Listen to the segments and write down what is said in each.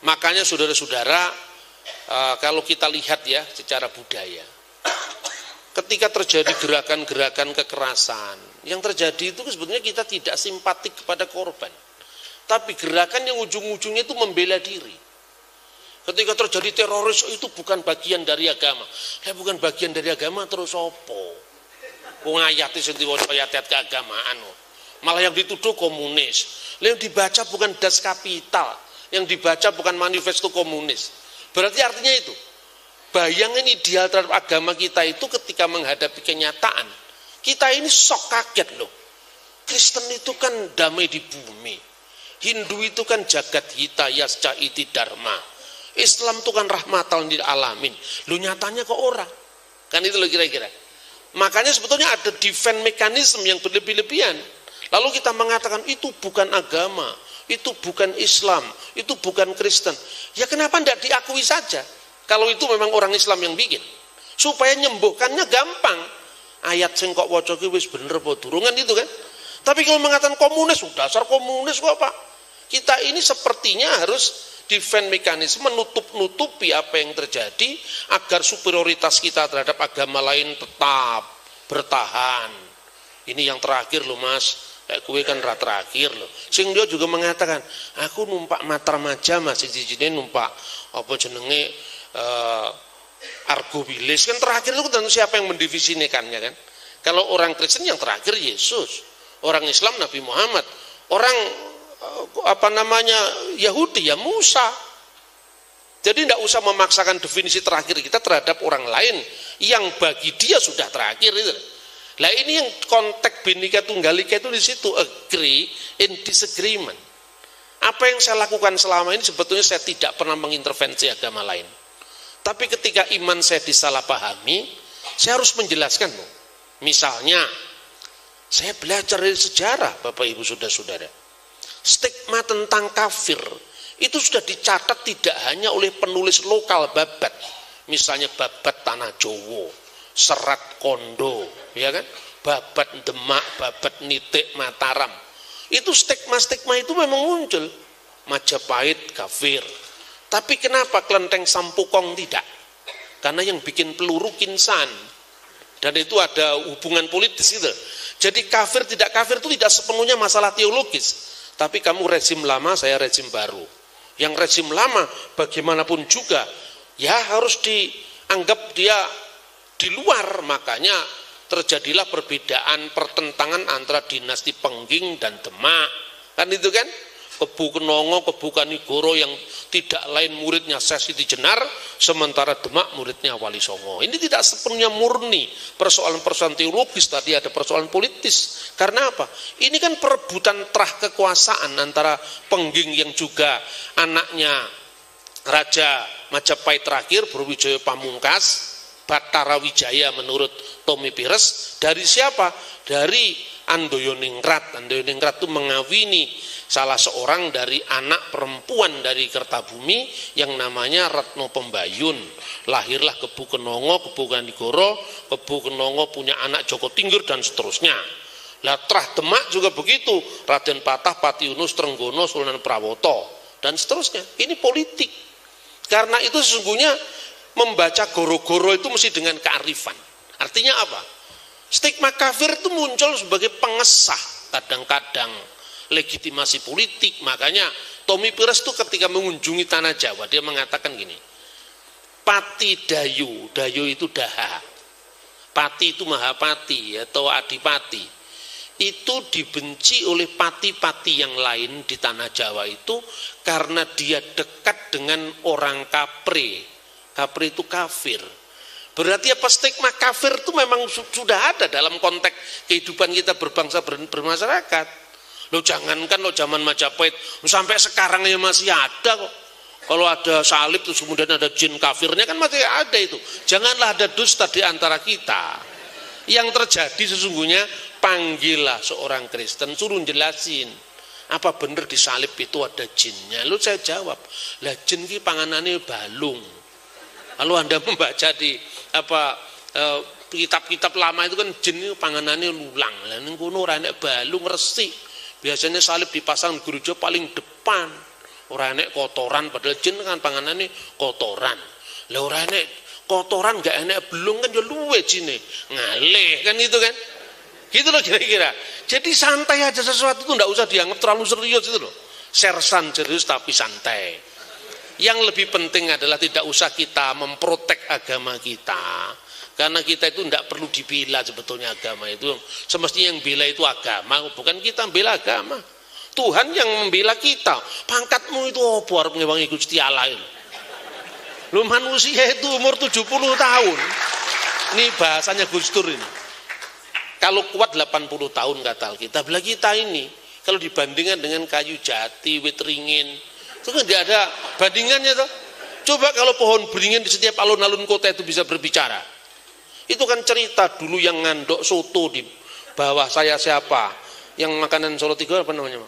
Makanya saudara-saudara, kalau kita lihat ya secara budaya, ketika terjadi gerakan-gerakan kekerasan, yang terjadi itu sebetulnya kita tidak simpatik kepada korban, tapi gerakan yang ujung-ujungnya itu membela diri. Ketika terjadi teroris, itu bukan bagian dari agama. Bukan bagian dari agama terus opo? Wong ayate sing diwaca ayat keagamaan. Malah yang dituduh komunis. Yang dibaca bukan Das Kapital, yang dibaca bukan manifesto komunis. Berarti artinya itu, bayangin ideal terhadap agama kita itu ketika menghadapi kenyataan. Kita ini sok kaget loh. Kristen itu kan damai di bumi. Hindu itu kan jagat hita yasca iti dharma. Islam itu kan rahmatan lil alamin. Lu nyatanya kok orang. Kan itu loh kira-kira. Makanya sebetulnya ada defense mechanism yang berlebih-lebihan. Lalu kita mengatakan itu bukan agama, itu bukan Islam, itu bukan Kristen. Ya kenapa tidak diakui saja? Kalau itu memang orang Islam yang bikin. Supaya nyembuhkannya gampang. Ayat sing kok waca ki wis bener apa durungan itu kan. Tapi kalau mengatakan komunis, dasar komunis kok Pak. Kita ini sepertinya harus defense mekanisme menutup-nutupi apa yang terjadi agar superioritas kita terhadap agama lain tetap bertahan. Ini yang terakhir loh Mas. Kue kan terakhir loh. Sing dia juga mengatakan, aku numpak Matarmaja Mas, siji-sijine numpak apa jenenge Argowilis kan terakhir itu tentu siapa yang mendefinisikannya kan? Kalau orang Kristen yang terakhir Yesus, orang Islam Nabi Muhammad, orang Yahudi ya Musa. Jadi tidak usah memaksakan definisi terakhir kita terhadap orang lain yang bagi dia sudah terakhir itu. Nah ini yang konteks Bhinneka Tunggal Ika itu di situ, agree in disagreement. Apa yang saya lakukan selama ini sebetulnya saya tidak pernah mengintervensi agama lain. Tapi ketika iman saya disalahpahami, saya harus menjelaskan. Misalnya, saya belajar dari sejarah Bapak Ibu Saudara-saudara. Stigma tentang kafir itu sudah dicatat tidak hanya oleh penulis lokal Babat. Misalnya Babat Tanah Jowo, Serat Kondo, ya kan? Babat Demak, Babat Nitik Mataram. Itu stigma-stigma itu memang muncul. Majapahit kafir. Tapi kenapa Klenteng Sampukong tidak? Karena yang bikin peluru Kinsan. Dan itu ada hubungan politis itu. Jadi kafir tidak kafir itu tidak sepenuhnya masalah teologis. Tapi kamu rezim lama, saya rezim baru. Yang rezim lama bagaimanapun juga ya harus dianggap dia di luar. Makanya terjadilah perbedaan pertentangan antara dinasti Pengging dan Demak. Kan itu kan? Kebu Kenongo, Kebu Kanigoro yang tidak lain muridnya Sesiti Jenar, sementara Demak muridnya Wali Songo. Ini tidak sepenuhnya murni persoalan-persoalan teologis, tadi ada persoalan politis. Karena apa? Ini kan perebutan terah kekuasaan antara Pengging yang juga anaknya Raja Majapahit terakhir, Brawijaya Pamungkas, Batara Wijaya menurut Tommy Pires, dari siapa? Dari Andoyoningrat. Andoyoningrat itu mengawini salah seorang dari anak perempuan dari Kertabumi yang namanya Retno Pembayun. Lahirlah Kebu Kenongo, Kebu Kanigoro, Kebu Kenongo punya anak Joko Tinggur dan seterusnya. Lah Trah Demak juga begitu, Raden Patah, Pati Yunus, Trenggono, Sunan Prawoto dan seterusnya. Ini politik. Karena itu sesungguhnya membaca goro-goro itu mesti dengan kearifan. Artinya apa? Stigma kafir itu muncul sebagai pengesah kadang-kadang legitimasi politik. Makanya Tommy Pires itu ketika mengunjungi Tanah Jawa dia mengatakan gini, Pati Dayu, Dayu itu daha, Pati itu Mahapati atau Adipati, itu dibenci oleh pati-pati yang lain di Tanah Jawa itu karena dia dekat dengan orang Kapre. Kapre itu kafir. Berarti apa stigma kafir itu memang sudah ada dalam konteks kehidupan kita berbangsa bermasyarakat. Lo jangankan lo zaman Majapahit sampai sekarang ya masih ada kok. Kalau ada salib terus kemudian ada jin kafirnya kan masih ada itu. Janganlah ada dusta di antara kita. Yang terjadi sesungguhnya panggillah seorang Kristen suruh jelasin apa benar di salib itu ada jinnya. Lalu saya jawab, lah jin ki panganane balung. Lalu Anda membaca di kitab-kitab lama itu kan jin itu panganannya lulang. Lah ning kono ora enek balung resik. Biasanya salib dipasang gereja paling depan. Ora enek kotoran, padahal jin kan panganane kotoran. Lah ora enek kotoran gak enek belum kan ya luwe jine. Ngalih kan itu kan. Gitu loh kira-kira. Jadi santai aja, sesuatu itu enggak usah dianggap terlalu serius itu loh. Sersan serius tapi santai. Yang lebih penting adalah tidak usah kita memprotek agama kita. Karena kita itu tidak perlu dibela sebetulnya agama itu. Semestinya yang bela itu agama, bukan kita bela agama. Tuhan yang membela kita. Pangkatmu itu apa arep ngewangi Gusti Allah itu. Lu manusia itu umur 70 tahun. Ini bahasanya Gus Dur ini. Kalau kuat 80 tahun kata Alkitab. Lah kita ini kalau dibandingkan dengan kayu jati, wit ringin, itu kan tidak ada bandingannya toh. Coba kalau pohon beringin di setiap alun-alun kota itu bisa berbicara. Itu kan cerita dulu yang ngandok soto di bawah saya siapa? Yang makanan Solo Tiga apa namanya?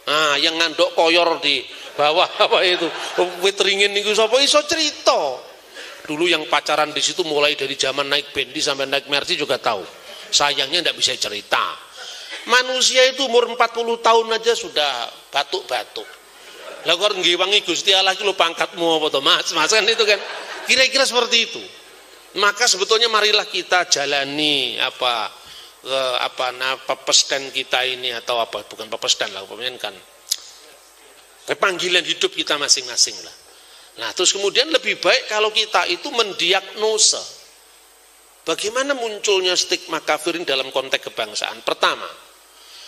Nah, yang ngandok koyor di bawah apa itu? Wit ringin niku sapa iso cerita. Dulu yang pacaran di situ mulai dari zaman naik bendi sampai naik Mercy juga tahu. Sayangnya tidak bisa cerita. Manusia itu umur 40 tahun aja sudah batuk-batuk. Lah kok ngewangi Gusti Allah iki lho pangkatmu apa to, Mas? Mas kan itu kan. Kira-kira seperti itu. Maka sebetulnya marilah kita jalani pepesdan kita ini atau apa, bukan pepesdan lah, kan panggilan hidup kita masing-masing lah. Nah terus kemudian lebih baik kalau kita itu mendiagnosa bagaimana munculnya stigma kafirin dalam konteks kebangsaan. Pertama,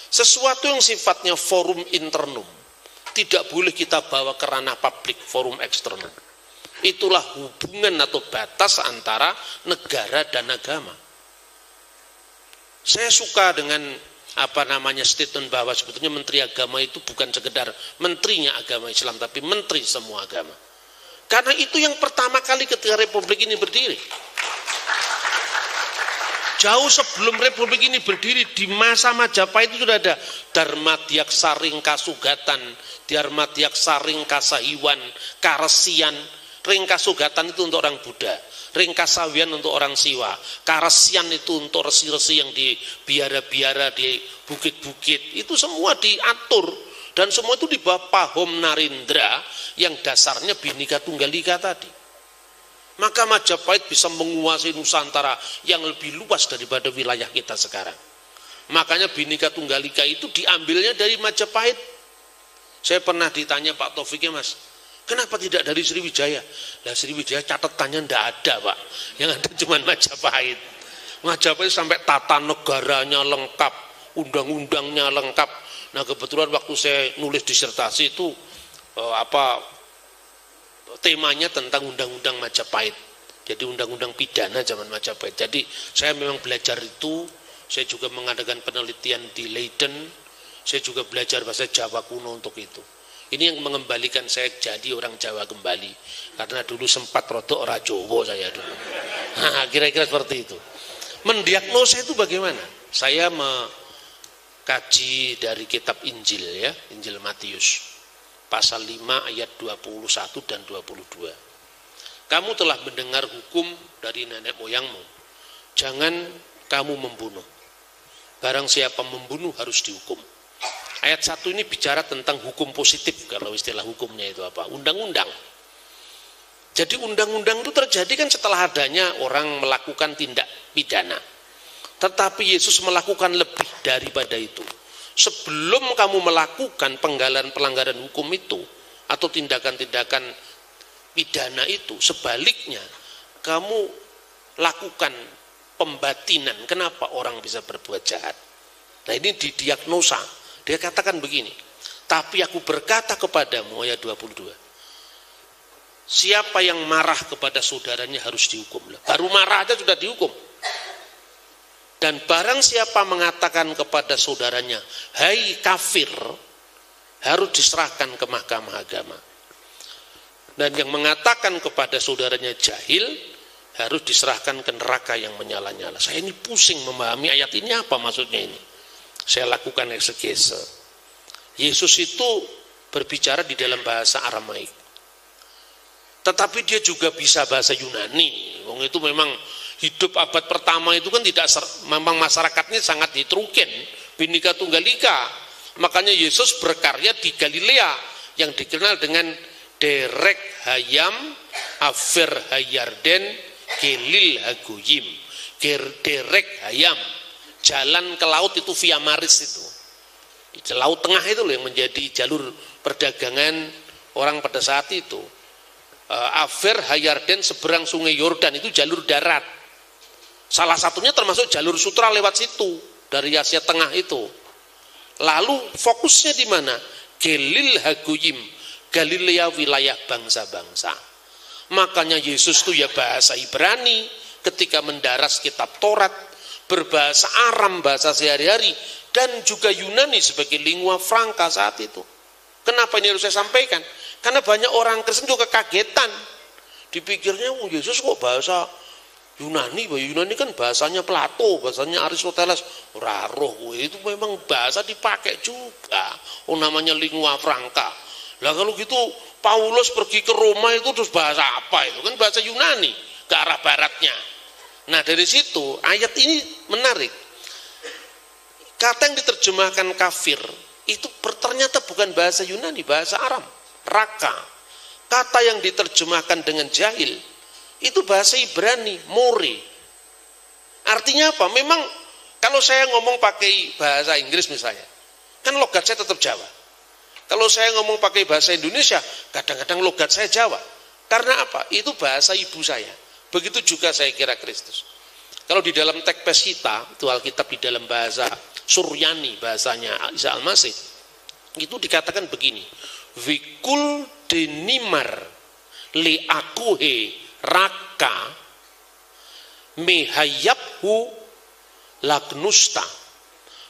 sesuatu yang sifatnya forum internum tidak boleh kita bawa ke ranah publik, forum eksternal. Itulah hubungan atau batas antara negara dan agama. Saya suka dengan statement bahwa sebetulnya Menteri Agama itu bukan sekedar menterinya agama Islam, tapi menteri semua agama. Karena itu yang pertama kali ketika Republik ini berdiri. Jauh sebelum Republik ini berdiri, di masa Majapahit itu sudah ada Dharma Diaksa Ringkasugatan, Dharma Diaksa Ringkasahiwan, Karesian. Ringkasugatan itu untuk orang Buddha, Ringkasawian untuk orang Siwa, Karesian itu untuk resi-resi yang di biara-biara, di bukit-bukit. Itu semua diatur dan semua itu di bawah Pahom Narendra yang dasarnya Bhinneka Tunggal Ika tadi. Maka Majapahit bisa menguasai Nusantara yang lebih luas daripada wilayah kita sekarang. Makanya Bhinneka Tunggal Ika itu diambilnya dari Majapahit. Saya pernah ditanya Pak Taufiknya, Mas, kenapa tidak dari Sriwijaya? Nah Sriwijaya catatannya ndak ada, Pak. Yang ada cuma Majapahit. Majapahit sampai tata negaranya lengkap, undang-undangnya lengkap. Nah kebetulan waktu saya nulis disertasi itu temanya tentang undang-undang Majapahit. Jadi undang-undang pidana zaman Majapahit. Jadi saya memang belajar itu. Saya juga mengadakan penelitian di Leiden. Saya juga belajar bahasa Jawa kuno untuk itu. Ini yang mengembalikan saya jadi orang Jawa kembali. Karena dulu sempat rodok ora Jawa saya dulu. Nah, kira-kira seperti itu. Mendiagnosa itu bagaimana? Saya mengkaji dari kitab Injil ya, Injil Matius. Pasal 5 ayat 21 dan 22. Kamu telah mendengar hukum dari nenek moyangmu. Jangan kamu membunuh. Barang siapa membunuh harus dihukum. Ayat 1 ini bicara tentang hukum positif, kalau istilah hukumnya itu apa? Undang-undang. Jadi undang-undang itu terjadi kan setelah adanya orang melakukan tindak pidana. Tetapi Yesus melakukan lebih daripada itu. Sebelum kamu melakukan pelanggaran hukum itu, atau tindakan-tindakan pidana itu, sebaliknya, kamu lakukan pembatinan. Kenapa orang bisa berbuat jahat? Nah ini didiagnosa. Dia katakan begini, tapi aku berkata kepadamu, ayat 22, siapa yang marah kepada saudaranya harus dihukum. Baru marah aja sudah dihukum. Dan barang siapa mengatakan kepada saudaranya, hai kafir, harus diserahkan ke mahkamah agama. Dan yang mengatakan kepada saudaranya jahil, harus diserahkan ke neraka yang menyala-nyala. Saya ini pusing memahami ayat ini apa maksudnya ini. Saya lakukan eksegese. Yesus itu berbicara di dalam bahasa Aramaik. Tetapi dia juga bisa bahasa Yunani. Wong itu memang hidup abad pertama itu kan tidak, memang masyarakatnya sangat heterogen, Bhinneka Tunggal Ika. Makanya Yesus berkarya di Galilea, yang dikenal dengan Derek Hayam, Aver Hayarden, Gelil Hagoyim. Derek Hayam, jalan ke laut itu via Maris itu. Laut Tengah itu loh yang menjadi jalur perdagangan orang pada saat itu. Aver Hayarden seberang sungai Yordan itu jalur darat. Salah satunya termasuk jalur sutra lewat situ dari Asia Tengah itu. Lalu fokusnya di mana? Gelil Hagoyim, Galilea wilayah bangsa-bangsa. Makanya Yesus itu ya bahasa Ibrani ketika mendaras kitab Taurat, berbahasa Aram bahasa sehari-hari, dan juga Yunani sebagai lingua franca saat itu. Kenapa ini harus saya sampaikan? Karena banyak orang Kristen juga kagetan. Dipikirnya Yesus kok bahasa Yunani, Yunani kan bahasanya Plato, bahasanya Aristoteles. Raroh, itu memang bahasa dipakai juga. Namanya lingua franca. Lah kalau gitu Paulus pergi ke Roma itu terus bahasa apa itu? Kan bahasa Yunani ke arah baratnya. Nah dari situ ayat ini menarik. Kata yang diterjemahkan kafir itu ternyata bukan bahasa Yunani, bahasa Aram, raka. Kata yang diterjemahkan dengan jahil itu bahasa Ibrani, more. Artinya apa? Memang kalau saya ngomong pakai bahasa Inggris misalnya, kan logat saya tetap Jawa. Kalau saya ngomong pakai bahasa Indonesia, kadang-kadang logat saya Jawa. Karena apa? Itu bahasa ibu saya. Begitu juga saya kira Kristus. Kalau di dalam teks Peshitta, itu Alkitab di dalam bahasa Suryani, bahasanya Isa Al-Masih, itu dikatakan begini, Vikul denimar li akuhe raka mehayabhu lagnusta.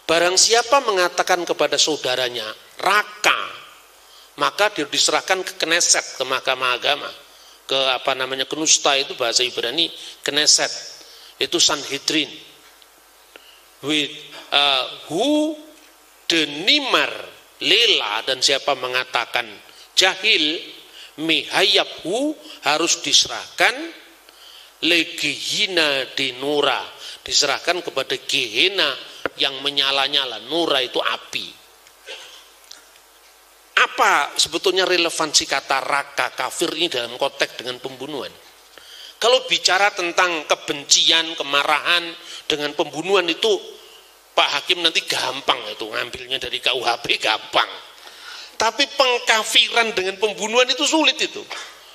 Barang siapa mengatakan kepada saudaranya raka, maka dia diserahkan ke Knesset, ke mahkamah agama, ke Knusta itu bahasa Ibrani, Knesset itu Sanhedrin. Hu denimar lela, dan siapa mengatakan jahil mihayabhu harus diserahkan legihina dinura, diserahkan kepada Gehenna yang menyala-nyala. Nura itu api. Apa sebetulnya relevansi kata raka kafir ini dalam konteks dengan pembunuhan? Kalau bicara tentang kebencian, kemarahan dengan pembunuhan itu Pak Hakim nanti gampang itu ngambilnya dari KUHP, gampang. Tapi pengkafiran dengan pembunuhan itu sulit itu.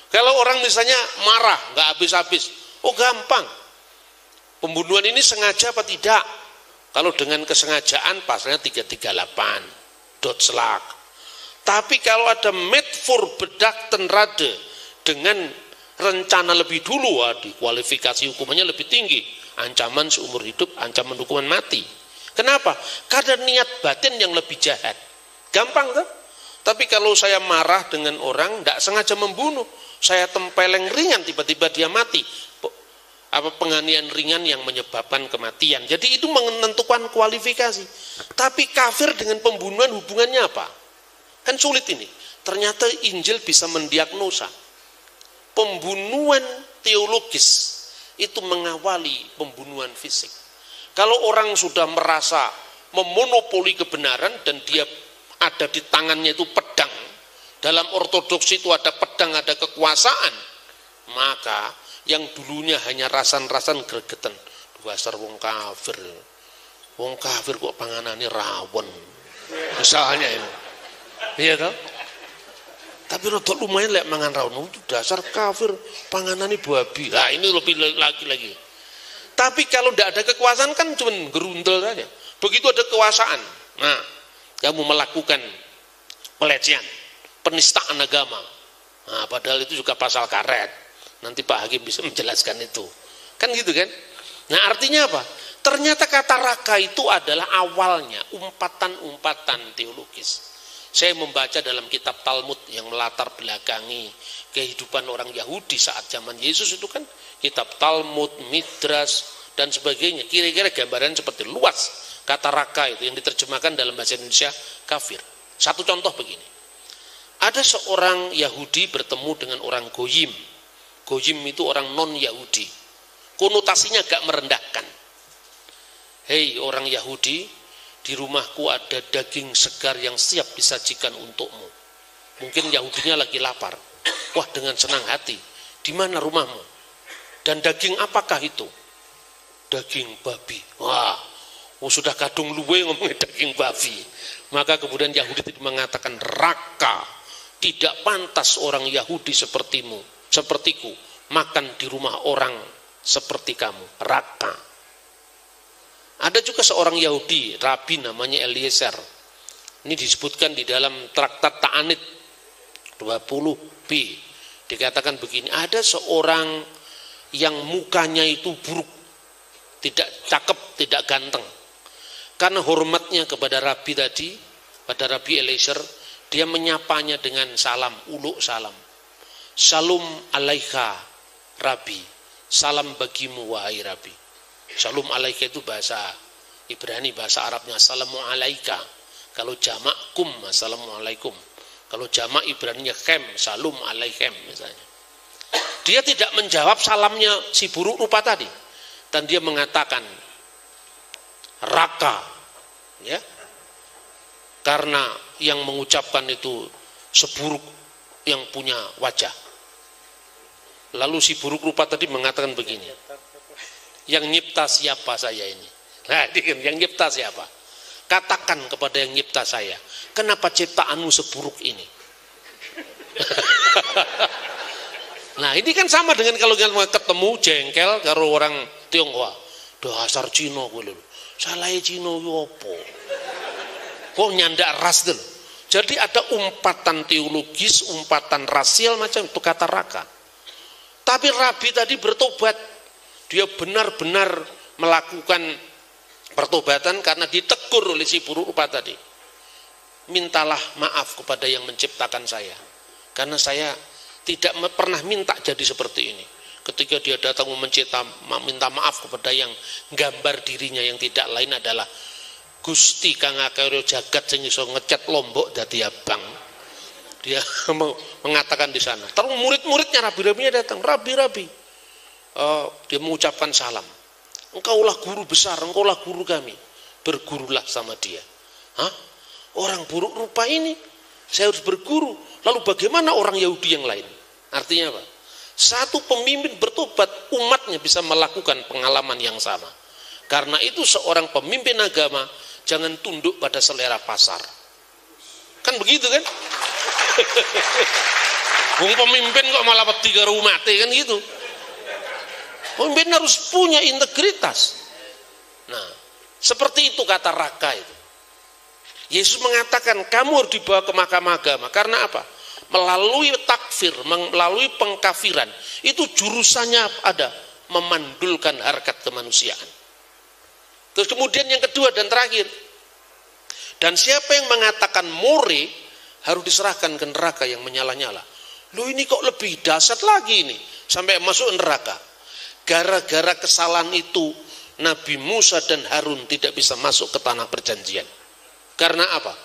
Kalau orang misalnya marah nggak habis-habis, oh gampang. Pembunuhan ini sengaja apa tidak? Kalau dengan kesengajaan pasalnya 338 Doodslag. Tapi kalau ada metfor bedak tenrade dengan rencana lebih dulu, dikualifikasi hukumannya lebih tinggi, ancaman seumur hidup, ancaman hukuman mati. Kenapa? Karena niat batin yang lebih jahat. Gampang kan? Tapi kalau saya marah dengan orang, tidak sengaja membunuh, saya tempeleng ringan, tiba-tiba dia mati. Penganiayaan ringan yang menyebabkan kematian. Jadi itu menentukan kualifikasi. Tapi kafir dengan pembunuhan hubungannya apa? Kan sulit ini. Ternyata Injil bisa mendiagnosa. Pembunuhan teologis itu mengawali pembunuhan fisik. Kalau orang sudah merasa memonopoli kebenaran dan dia ada di tangannya itu pedang, dalam ortodoksi itu ada pedang, ada kekuasaan, maka yang dulunya hanya rasan-rasan gregetan, dasar wong kafir kok panganane rawon, misalnya ini, iya toh? Tapi rodok lumayan lek mangan rawon, dasar kafir panganane babi. Nah ini lebih lagi. Tapi kalau tidak ada kekuasaan kan cuma gerundel saja. Begitu ada kekuasaan, nah kamu melakukan pelecehan, penistaan agama. Nah, padahal itu juga pasal karet. Nanti Pak Hakim bisa menjelaskan itu. Kan gitu kan? Nah artinya apa? Ternyata kata raka itu adalah awalnya umpatan-umpatan teologis. Saya membaca dalam kitab Talmud yang melatar belakangi kehidupan orang Yahudi saat zaman Yesus itu kan kitab Talmud, Midrash dan sebagainya. Kira-kira gambaran seperti luas kata raka itu yang diterjemahkan dalam bahasa Indonesia kafir. Satu contoh begini. Ada seorang Yahudi bertemu dengan orang Goyim. Goyim itu orang non-Yahudi. Konotasinya agak merendahkan. Hei orang Yahudi, di rumahku ada daging segar yang siap disajikan untukmu. Mungkin Yahudinya lagi lapar. Wah, dengan senang hati, di mana rumahmu? Dan daging apakah itu? Daging babi. Wah, sudah kadung luwe ngomongin daging babi. Maka kemudian Yahudi itu mengatakan, raka, tidak pantas orang Yahudi sepertiku, makan di rumah orang seperti kamu. Raka. Ada juga seorang Yahudi, rabi namanya Eliezer. Ini disebutkan di dalam traktat Ta'anit 20b. Dikatakan begini, ada seorang yang mukanya itu buruk, tidak cakep, tidak ganteng. Karena hormatnya kepada Rabi tadi, pada Rabi Eliezer, dia menyapanya dengan salam, uluk salam. Shalom alaika Rabi, salam bagimu wahai Rabi. Shalom alaika itu bahasa Ibrani, bahasa Arabnya assalamu alaika. Kalau jamak kum, assalamualaikum. Kalau jamak Ibraninya khem, shalom alaikum misalnya. Dia tidak menjawab salamnya si buruk rupa tadi. Dan dia mengatakan, raka, ya, karena yang mengucapkan itu seburuk yang punya wajah. Lalu si buruk rupa tadi mengatakan begini, yang nyipta siapa saya ini? Nah, yang nyipta siapa? Katakan kepada yang nyipta saya, kenapa ciptaanmu seburuk ini? Nah, ini kan sama dengan kalau ketemu jengkel karo orang Tionghoa. Dasar Cina gue lho. Salah Cina gue apa? Kok nyandak ras dulu. Jadi ada umpatan teologis, umpatan rasial macam itu kata raka. Tapi Rabi tadi bertobat. Dia benar-benar melakukan pertobatan karena ditegur oleh si buruk rupa tadi. Mintalah maaf kepada yang menciptakan saya. Karena saya tidak pernah minta jadi seperti ini. Ketika dia datang minta maaf kepada yang gambar dirinya yang tidak lain adalah Gusti kang akeh jagat sing iso ngecat Lombok dadi abang. Dia mengatakan di sana. Terus murid-muridnya rabi-rabinya datang, rabi-rabi. Dia mengucapkan salam. Engkaulah guru besar, engkaulah guru kami. Bergurulah sama dia. Hah? Orang buruk rupa ini saya harus berguru. Lalu bagaimana orang Yahudi yang lain? Artinya apa? Satu pemimpin bertobat, umatnya bisa melakukan pengalaman yang sama. Karena itu seorang pemimpin agama jangan tunduk pada selera pasar. Kan begitu kan? Wong pemimpin kok malah wedi karo umate kan gitu. Pemimpin harus punya integritas. Nah, seperti itu kata raka itu. Yesus mengatakan kamu harus dibawa ke mahkamah agama. Karena apa? Melalui takfir, melalui pengkafiran, itu jurusannya ada, memandulkan harkat kemanusiaan. Terus kemudian yang kedua dan terakhir, dan siapa yang mengatakan more harus diserahkan ke neraka yang menyala-nyala. Loh ini kok lebih dahsyat lagi ini, sampai masuk neraka. Gara-gara kesalahan itu Nabi Musa dan Harun tidak bisa masuk ke tanah perjanjian. Karena apa?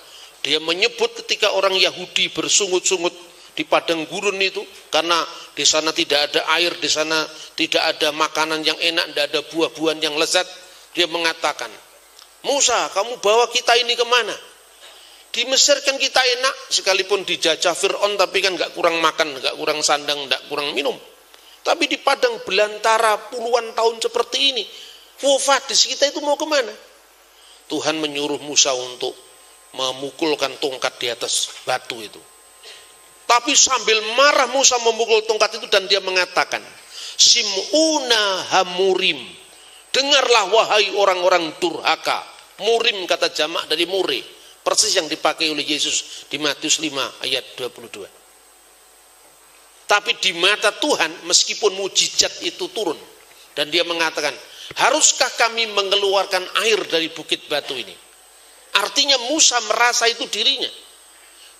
Dia menyebut ketika orang Yahudi bersungut-sungut di padang gurun itu, karena di sana tidak ada air, di sana tidak ada makanan yang enak, tidak ada buah-buahan yang lezat. Dia mengatakan, Musa, kamu bawa kita ini kemana? Di Mesir kan kita enak, sekalipun dijajah Fir'aun, tapi kan nggak kurang makan, nggak kurang sandang, nggak kurang minum. Tapi di padang belantara puluhan tahun seperti ini, Wafadis kita itu mau kemana? Tuhan menyuruh Musa untuk memukulkan tongkat di atas batu itu. Tapi sambil marah Musa memukul tongkat itu dan dia mengatakan, Sim'una hamurim, dengarlah wahai orang-orang durhaka. Murim kata jamak dari muri, persis yang dipakai oleh Yesus di Matius 5 ayat 22. Tapi di mata Tuhan meskipun mujizat itu turun dan dia mengatakan, haruskah kami mengeluarkan air dari bukit batu ini? Artinya Musa merasa itu dirinya.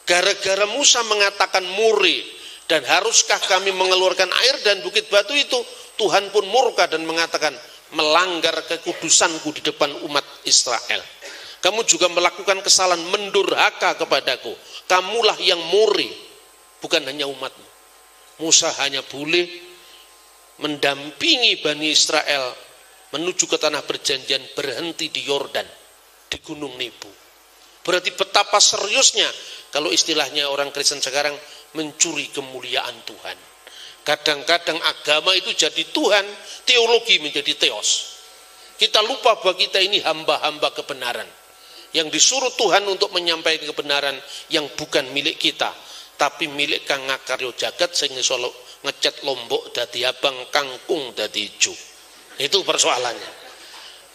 Gara-gara Musa mengatakan muri dan haruskah kami mengeluarkan air dan bukit batu itu, Tuhan pun murka dan mengatakan melanggar kekudusanku di depan umat Israel. Kamu juga melakukan kesalahan mendurhaka kepadaku. Kamulah yang muri, bukan hanya umatmu. Musa hanya boleh mendampingi Bani Israel menuju ke tanah perjanjian, berhenti di Yordan, di Gunung Nebo. Berarti betapa seriusnya kalau istilahnya orang Kristen sekarang mencuri kemuliaan Tuhan. Kadang-kadang agama itu jadi Tuhan, teologi menjadi teos. Kita lupa bahwa kita ini hamba-hamba kebenaran. Yang disuruh Tuhan untuk menyampaikan kebenaran yang bukan milik kita, tapi milik Kang Ngakaryo Jagat sehingga solo ngecat Lombok dadi abang, kangkung dadi ijo. Itu persoalannya.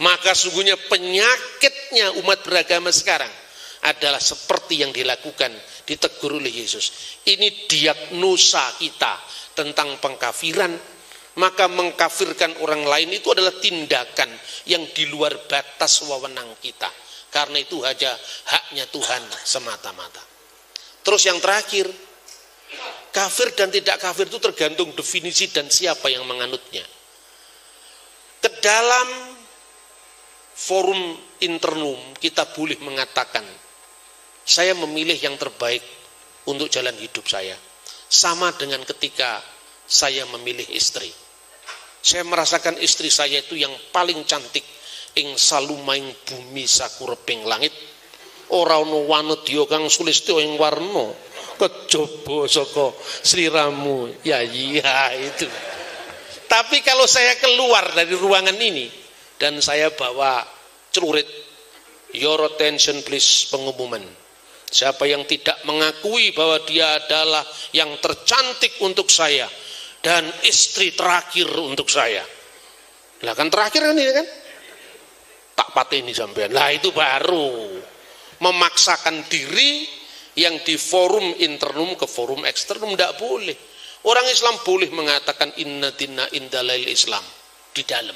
Maka sungguhnya penyakitnya umat beragama sekarang adalah seperti yang dilakukan, ditegur oleh Yesus. Ini diagnosa kita tentang pengkafiran. Maka mengkafirkan orang lain itu adalah tindakan yang di luar batas wewenang kita. Karena itu hanya haknya Tuhan semata-mata. Terus yang terakhir, kafir dan tidak kafir itu tergantung definisi dan siapa yang menganutnya. Ke dalam forum internum kita boleh mengatakan, saya memilih yang terbaik untuk jalan hidup saya. Sama dengan ketika saya memilih istri. Saya merasakan istri saya itu yang paling cantik ing salumaing bumi sakureping langit. Ora ana wanedya kang sulistya ing warna kejaba saka sliramu. Ya iya itu. Tapi kalau saya keluar dari ruangan ini dan saya bawa celurit, your attention please, pengumuman. Siapa yang tidak mengakui bahwa dia adalah yang tercantik untuk saya dan istri terakhir untuk saya. Lah kan terakhir kan ini kan? Tak pateni sampean. Lah itu baru memaksakan diri yang di forum internum ke forum eksternum. Tidak boleh. Orang Islam boleh mengatakan inna dinna indalail Islam di dalam.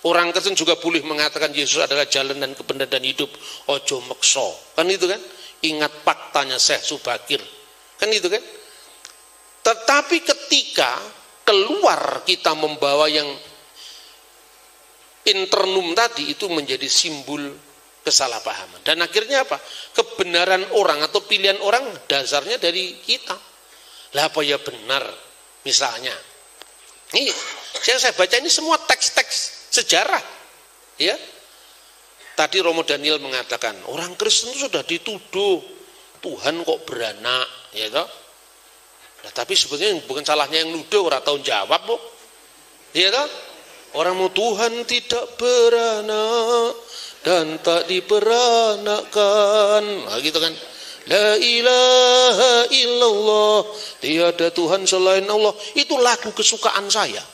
Orang Kristen juga boleh mengatakan Yesus adalah jalan dan kebenaran dan hidup. Ojo mekso. Kan itu kan? Ingat faktanya Syekh Subakir. Kan itu kan? Tetapi ketika keluar kita membawa yang internum tadi, itu menjadi simbol kesalahpahaman. Dan akhirnya apa? Kebenaran orang atau pilihan orang dasarnya dari kita. Lah apa ya benar? Misalnya, ini saya baca ini semua teks-teks sejarah. Ya, tadi Romo Daniel mengatakan orang Kristen itu sudah dituduh Tuhan kok beranak, ya toh? Nah, tapi sebetulnya bukan salahnya yang nuduh, orang tahu jawab, kok. Ya toh? Orang mau Tuhan tidak beranak dan tak diperanakkan, nah, gitu kan? La ilaha illallah, tiada Tuhan selain Allah. Itu lagu kesukaan saya.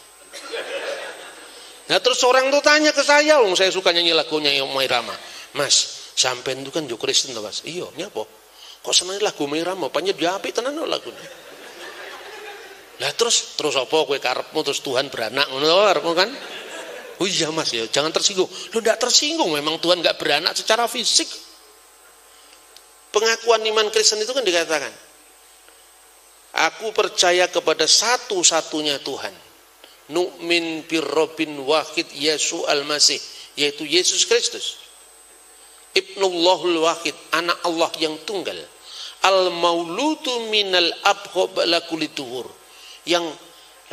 Nah terus orang tuh tanya ke saya, saya suka nyanyi lagunya Mai Rama. Mas, sampean itu kan jo Kristen tuh mas. Iya, nyapa? Kok seneng lagu Mai Rama? Panjang diapik tenan lagunya. Lah terus apa kowe karepmu terus Tuhan beranak ngono karepmu kan? Oh iya mas ya, jangan tersinggung. Lo enggak tersinggung, memang Tuhan enggak beranak secara fisik. Pengakuan iman Kristen itu kan dikatakan, aku percaya kepada satu-satunya Tuhan. Nu'min birrobin wahid Yesu al-Masih, yaitu Yesus Kristus. Ibnullahul wahid, anak Allah yang tunggal. Al-mauludu minal abhob lakulituhur, yang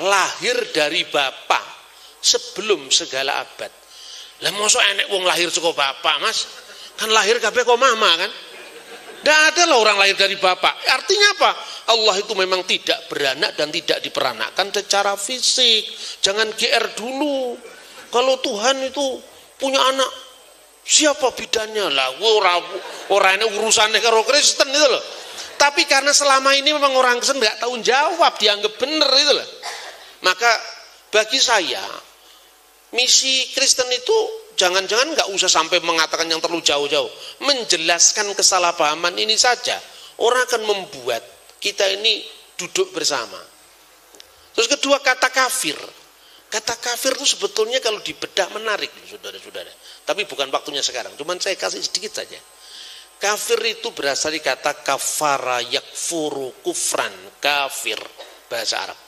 lahir dari Bapa sebelum segala abad. Lah mosok enek wong lahir saka Bapa, Mas? Kan lahir kabeh kok mama kan? Tidak ada lah orang lahir dari Bapak. Artinya apa? Allah itu memang tidak beranak dan tidak diperanakkan secara fisik. Jangan GR dulu. Kalau Tuhan itu punya anak, siapa bidannya? Lah orangnya urusannya karo Kristen itu loh. Tapi karena selama ini memang orang Kristen nggak tahu jawab, dianggap benar itu loh. Maka bagi saya misi Kristen itu jangan-jangan nggak usah sampai mengatakan yang terlalu jauh-jauh, menjelaskan kesalahpahaman ini saja. Orang akan membuat kita ini duduk bersama. Terus kedua, kata kafir. Kata kafir itu sebetulnya kalau dibedah menarik, saudara-saudara. Tapi bukan waktunya sekarang. Cuman saya kasih sedikit saja. Kafir itu berasal dari kata kafara yakfuru kufran, kafir, bahasa Arab.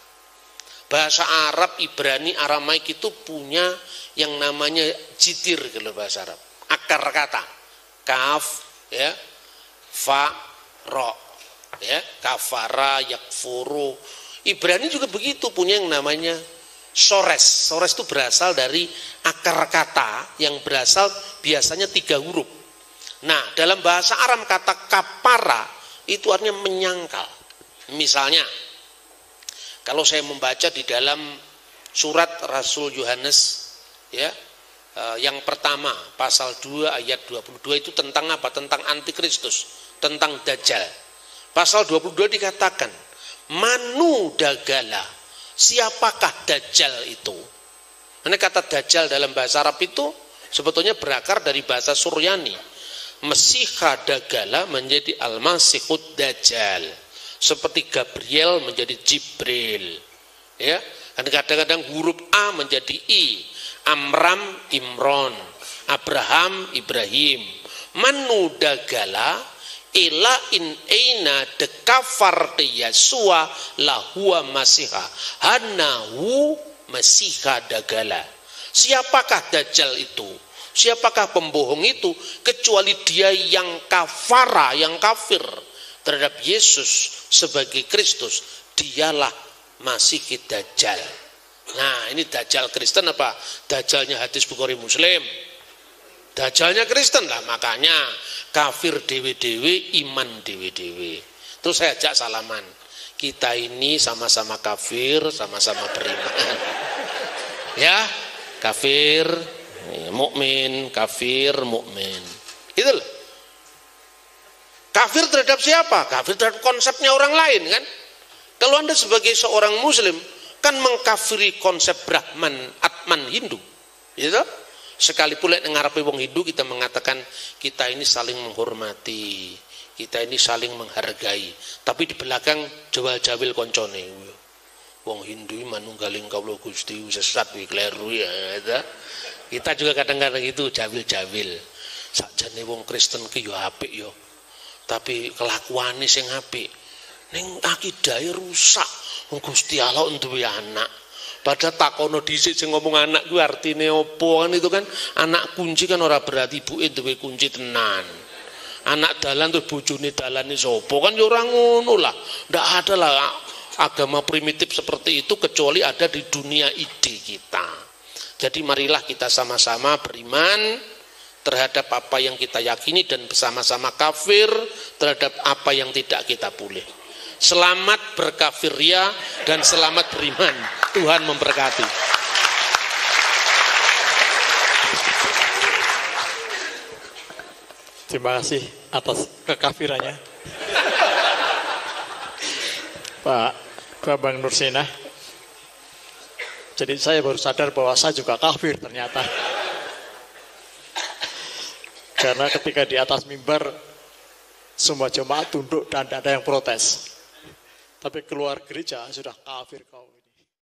Bahasa Arab, Ibrani, Aramaik itu punya yang namanya jitir kalau bahasa Arab. Akar kata. Kaf, ya, fa, ro, ya, kafara, yakfuru. Ibrani juga begitu, punya yang namanya sores. Sores itu berasal dari akar kata yang berasal biasanya 3 huruf. Nah, dalam bahasa Aram kata kapara itu artinya menyangkal. Misalnya, kalau saya membaca di dalam surat Rasul Yohanes ya, yang pertama pasal 2 ayat 22 itu tentang apa? Tentang antikristus, tentang dajjal. Pasal 22 dikatakan, Manu dagala, siapakah dajjal itu? Karena kata dajjal dalam bahasa Arab itu sebetulnya berakar dari bahasa Suryani. Mesiha dagala menjadi al-masihud dajjal, seperti Gabriel menjadi Jibril ya. Dan kadang-kadang huruf A menjadi I, Amram Imron, Abraham Ibrahim. Manu dagala ila in aina dekafar Yesua lahua masiha hanahu masiha dagala. Siapakah dajjal itu? Siapakah pembohong itu? Kecuali dia yang kafara, yang kafir terhadap Yesus sebagai Kristus. Dialah Masih Dajjal. Nah, ini Dajjal Kristen apa? Dajjalnya hadis Bukhari Muslim. Dajjalnya Kristen lah, makanya kafir dewe-dewe, iman dewe-dewe. Terus saya ajak salaman. Kita ini sama-sama kafir, sama-sama beriman. Ya, kafir, mukmin, kafir, mukmin. Itu loh. Kafir terhadap siapa? Kafir terhadap konsepnya orang lain kan? Kalau Anda sebagai seorang muslim kan mengkafiri konsep Brahman, Atman Hindu. Gitu? Sekali pula ngarepe wong Hindu kita mengatakan kita ini saling menghormati, kita ini saling menghargai. Tapi di belakang jawil-jawil koncone. Wong Hindu manunggaling kawula Gusti sesat wi kleru ya. Kita juga kadang-kadang itu jawil-jawil. Sakjane wong Kristen ki yo apik yo. Tapi kelakuane sing apik. Ning akidahe rusak. Wong Gusti Allah duwe anak. Padahal takono dhisik sing ngomong anak kuwi artine opo kan itu kan anak kunci kan ora berarti ibuke duwe kunci tenan. Anak dalan terus bojone dalane sapa kan ya ora ngono lah. Ndak ada lah agama primitif seperti itu kecuali ada di dunia ide kita. Jadi marilah kita sama-sama beriman terhadap apa yang kita yakini dan bersama-sama kafir terhadap apa yang tidak kita boleh. Selamat berkafir ya dan selamat beriman. Tuhan memberkati. Terima kasih atas kekafirannya Pak Bambang Nursina. Jadi saya baru sadar bahwa saya juga kafir ternyata. Karena ketika di atas mimbar semua jemaat tunduk dan tidak ada yang protes. Tapi keluar gereja sudah kafir kau.